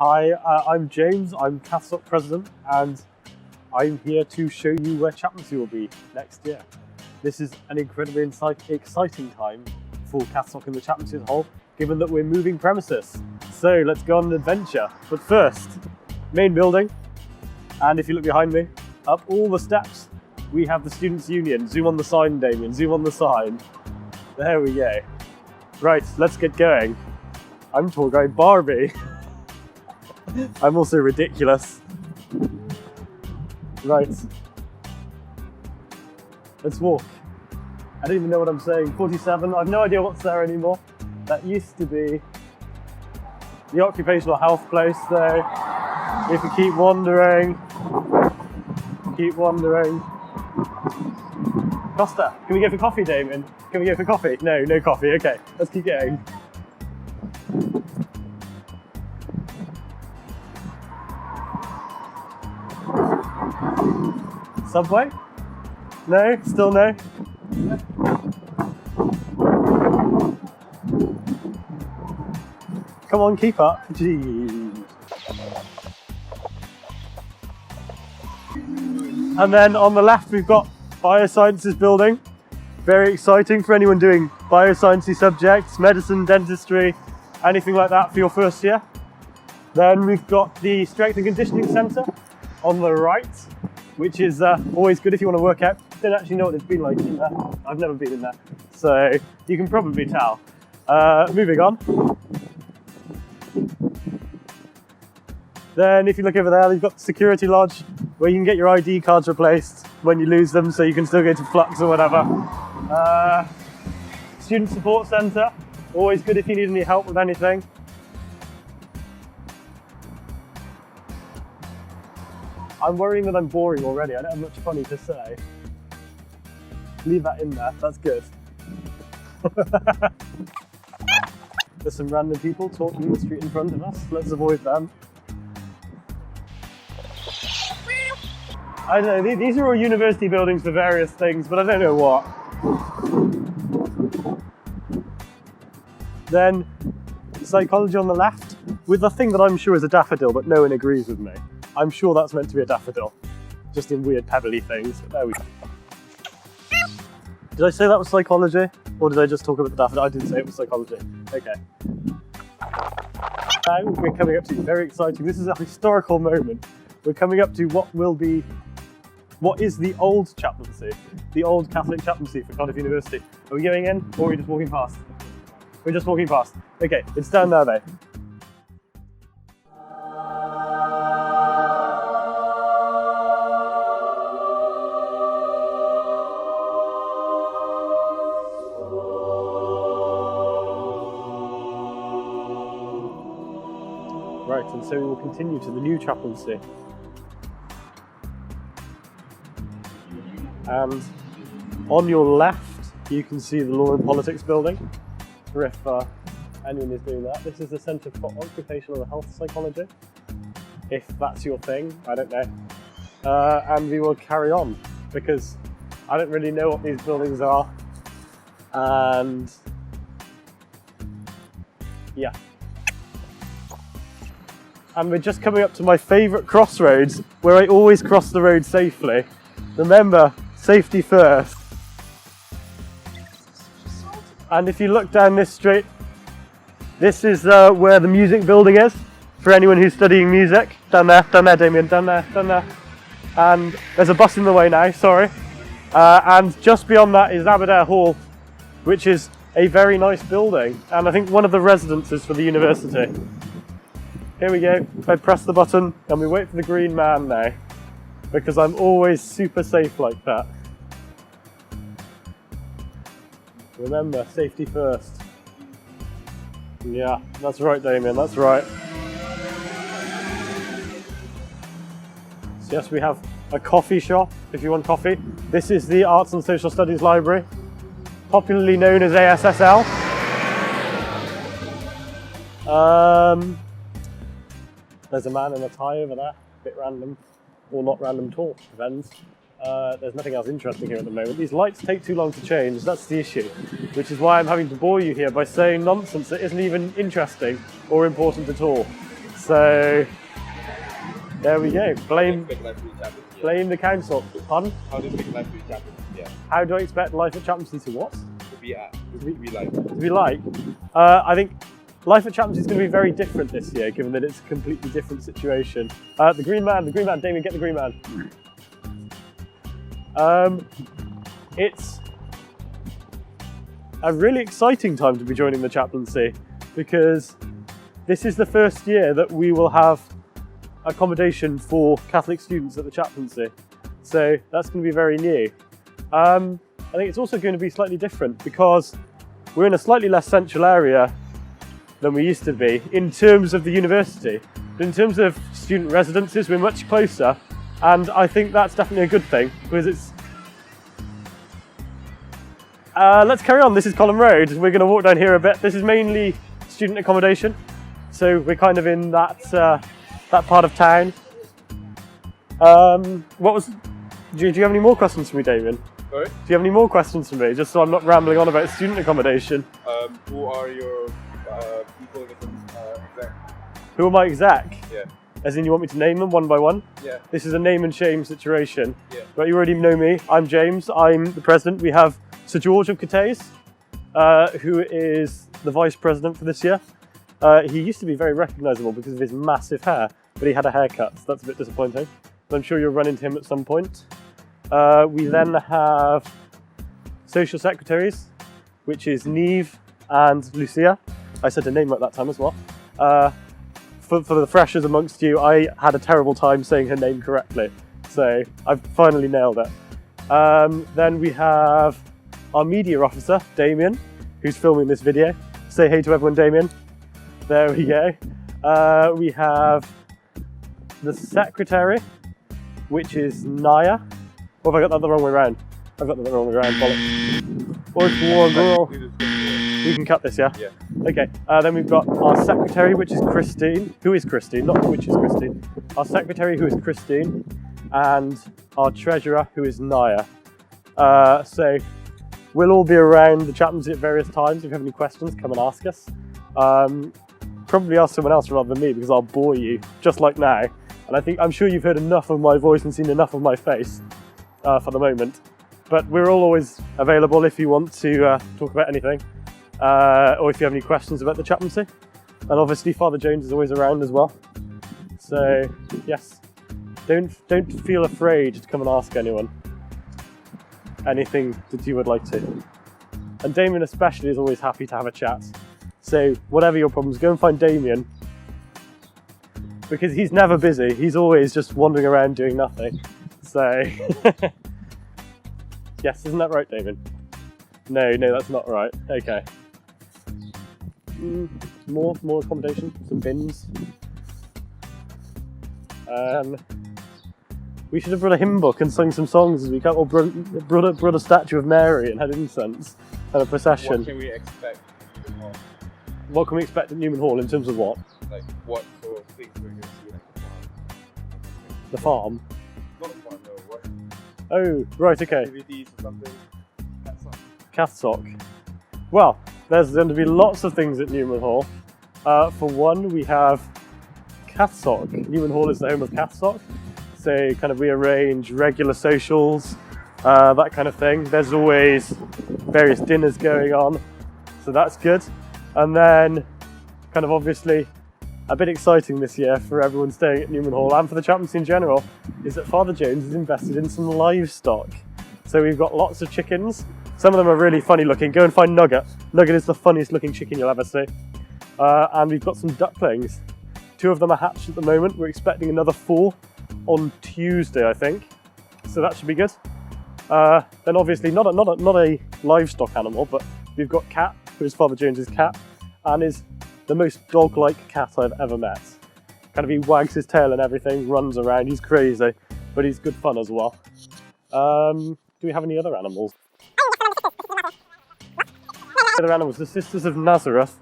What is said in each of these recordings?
Hi, I'm James, I'm CathSoc President, and I'm here to show you where chaplaincy will be next year. This is an incredibly exciting time for CathSoc and the chaplaincy as a whole, given that we're moving premises. So let's go on an adventure. But first, main building, and if you look behind me, up all the steps, we have the Students Union. Zoom on the sign, Damien, zoom on the sign. There we go. Right, let's get going. I'm tour guide Barbie. I'm also ridiculous. Right. Let's walk. I don't even know what I'm saying. 47, I've no idea what's there anymore. That used to be the occupational health place though. If we keep wandering. Costa, can we go for coffee, Damon? Can we go for coffee? No, no coffee, okay. Let's keep going. Subway? No? Still no? Come on, keep up. Jeez. And then on the left we've got Biosciences building. Very exciting for anyone doing bioscience subjects, medicine, dentistry, anything like that for your first year. Then we've got the Strength and Conditioning Centre on the right, which is always good if you want to work out. Don't actually know what it's been like in there. I've never been in there, so you can probably tell. Moving on. Then if you look over there, you've got the Security Lodge, where you can get your ID cards replaced when you lose them, so you can still go to Flux or whatever. Student Support Centre, always good if you need any help with anything. I'm worrying that I'm boring already, I don't have much funny to say. Leave that in there, that's good. There's some random people talking in the street in front of us, let's avoid them. I don't know, these are all university buildings for various things, but I don't know what. Then, psychology on the left, with a thing that I'm sure is a daffodil, but no one agrees with me. I'm sure that's meant to be a daffodil, just in weird pebbly things. There we go. Did I say that was psychology? Or did I just talk about the daffodil? I didn't say it was psychology. Okay. Now we're coming up to, very exciting, this is a historical moment. We're coming up to what is the old chaplaincy, the old Catholic Chaplaincy for Cardiff University. Are we going in, or are we just walking past? We're just walking past. Okay, it's down there though. Right, and so we will continue to the new chaplaincy. And on your left, you can see the Law and Politics building, for if anyone is doing that. This is the Centre for Occupational Health Psychology, if that's your thing, I don't know. And we will carry on, because I don't really know what these buildings are. And yeah. And we're just coming up to my favourite crossroads, where I always cross the road safely. Remember, safety first. And if you look down this street, this is where the music building is, for anyone who's studying music. Down there, Damien, down there. And there's a bus in the way now, sorry. And just beyond that is Aberdare Hall, which is a very nice building, and I think one of the residences for the university. Here we go, I press the button and we wait for the green man now, because I'm always super safe like that. Remember, safety first. Yeah, that's right, Damien, that's right. So yes, we have a coffee shop if you want coffee. This is the Arts and Social Studies Library, popularly known as ASSL. There's a man in a tie over there, a bit random, or not random at all, depends. There's nothing else interesting here at the moment. These lights take too long to change, that's the issue. Which is why I'm having to bore you here by saying nonsense that isn't even interesting or important at all. So there we go. Blame the council. Pardon? How do you expect life to be chaplaincy? Yeah. How do I expect life at chaplaincy to what? To be like. To be like? I think life at chaplaincy is going to be very different this year, given that it's a completely different situation. The green man, Damien, get the green man. It's a really exciting time to be joining the chaplaincy, because this is the first year that we will have accommodation for Catholic students at the chaplaincy. So that's going to be very new. I think it's also going to be slightly different because we're in a slightly less central area than we used to be in terms of the university. But in terms of student residences, we're much closer, and I think that's definitely a good thing, because it's... let's carry on. This is Column Road. We're going to walk down here a bit. This is mainly student accommodation, so we're kind of in that part of town. Do you have any more questions for me, Damien? Sorry? Do you have any more questions for me, just so I'm not rambling on about student accommodation? Who are your people in the exec? Who are my exec? Yeah. As in, you want me to name them one by one? Yeah. This is a name and shame situation. Yeah. But you already know me. I'm James. I'm the president. We have Sir George of Catholic, who is the vice president for this year. He used to be very recognisable because of his massive hair, but he had a haircut, so that's a bit disappointing. But I'm sure you'll run into him at some point. We then have social secretaries, which is Neve and Lucia. I said her name right that time as well. For the freshers amongst you, I had a terrible time saying her name correctly, so I've finally nailed it. Then we have our media officer, Damien, who's filming this video. Say hey to everyone, Damien. There we go. We have the secretary, which is Naya. Or have I got that the wrong way around? I've got that the wrong way around, bollocks. What's one girl? We can cut this, yeah? Yeah. Okay, then we've got our secretary, which is Christine. Who is Christine? Not which is Christine. Our secretary, who is Christine. And our treasurer, who is Naya. So we'll all be around the chaplaincy at various times. If you have any questions, come and ask us. Probably ask someone else rather than me, because I'll bore you, just like now. And I'm sure you've heard enough of my voice and seen enough of my face for the moment. But we're all always available if you want to talk about anything, or if you have any questions about the chaplaincy. And obviously Father Jones is always around as well. So yes, don't feel afraid to come and ask anyone anything that you would like to. And Damien especially is always happy to have a chat. So whatever your problems, go and find Damien, because he's never busy. He's always just wandering around doing nothing. So yes, isn't that right, Damien? No, that's not right. Okay. More accommodation, some bins. We should have brought a hymn book and sung some songs as we come, or brought a statue of Mary and had incense and a procession. What can we expect at Newman Hall? What can we expect at Newman Hall in terms of what? Like, what sort of things we're going to see at The farm? Not the farm, no. What Oh, right, okay. activities or something? CathSoc. Well, there's going to be lots of things at Newman Hall. For one, we have CathSoc. Newman Hall is the home of CathSoc. So kind of we arrange regular socials, that kind of thing. There's always various dinners going on, so that's good. And then kind of obviously a bit exciting this year for everyone staying at Newman Hall and for the chaplaincy in general is that Father Jones has invested in some livestock. So we've got lots of chickens. Some of them are really funny looking. Go and find Nugget. Nugget is the funniest looking chicken you'll ever see. And we've got some ducklings. 2 of them are hatched at the moment. We're expecting another 4 on Tuesday, I think. So that should be good. Then obviously not a livestock animal, but we've got Cat, who is Father Jones's cat, and is the most dog-like cat I've ever met. Kind of he wags his tail and everything, runs around, he's crazy, but he's good fun as well. Do we have any other animals? Other animals, the Sisters of Nazareth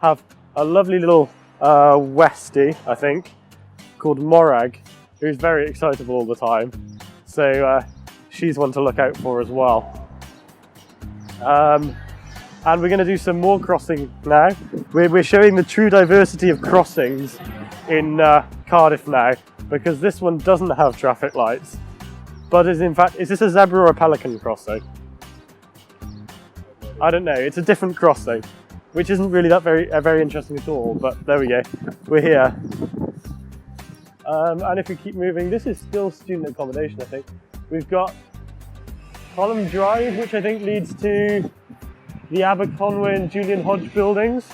have a lovely little Westie, I think, called Morag, who's very excitable all the time. So she's one to look out for as well. And we're going to do some more crossing now. We're showing the true diversity of crossings in Cardiff now, because this one doesn't have traffic lights, but is this a zebra or a pelican crossing? I don't know, it's a different crossing, which isn't really that very interesting at all, but there we go, we're here. And if we keep moving, this is still student accommodation, I think. We've got Column Drive, which I think leads to the Aberconwy and Julian Hodge buildings.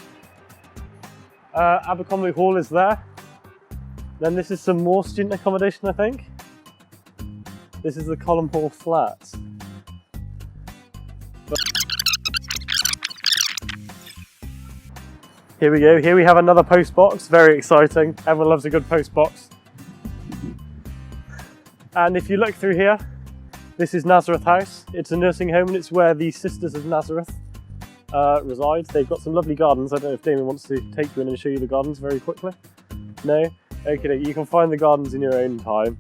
Aberconwy Hall is there. Then this is some more student accommodation, I think. This is the Column Hall Flats. Here we go, here we have another post box, very exciting. Everyone loves a good post box. And if you look through here, this is Nazareth House. It's a nursing home and it's where the Sisters of Nazareth reside. They've got some lovely gardens. I don't know if Damien wants to take you in and show you the gardens very quickly. No? Okay, you can find the gardens in your own time,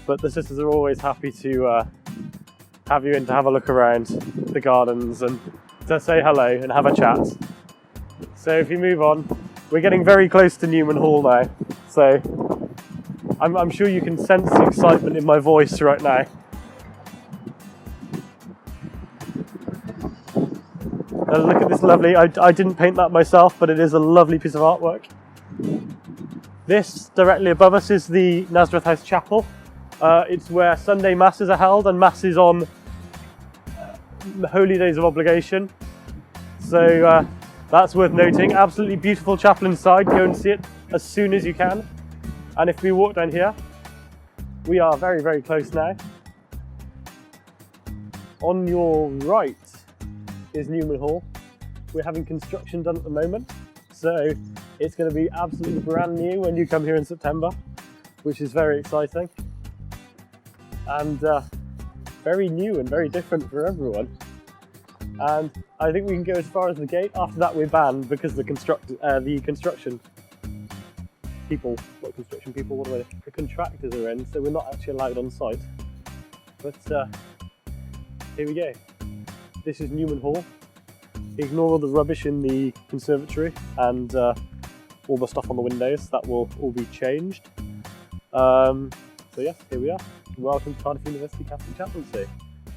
but the Sisters are always happy to have you in to have a look around the gardens and to say hello and have a chat. So if you move on, we're getting very close to Newman Hall now, so I'm sure you can sense the excitement in my voice right now. Look at this lovely, I didn't paint that myself, but it is a lovely piece of artwork. This, directly above us, is the Nazareth House Chapel. It's where Sunday Masses are held, and Masses on holy days of obligation. So that's worth noting. Absolutely beautiful chapel inside, go and see it as soon as you can. And if we walk down here, we are very, very close now. On your right is Newman Hall. We're having construction done at the moment, so it's going to be absolutely brand new when you come here in September, which is very exciting and very new and very different for everyone. And I think we can go as far as the gate. After that we're banned because the construction people, not construction people, what are they? The contractors are in, so we're not actually allowed on site. But here we go. This is Newman Hall. Ignore all the rubbish in the conservatory and all the stuff on the windows. That will all be changed. So yeah, here we are. Welcome to Cardiff University Catholic Chaplaincy.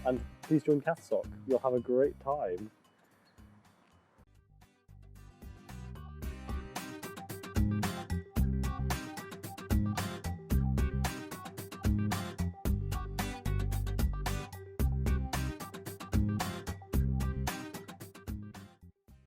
And please join CathSoc. You'll have a great time.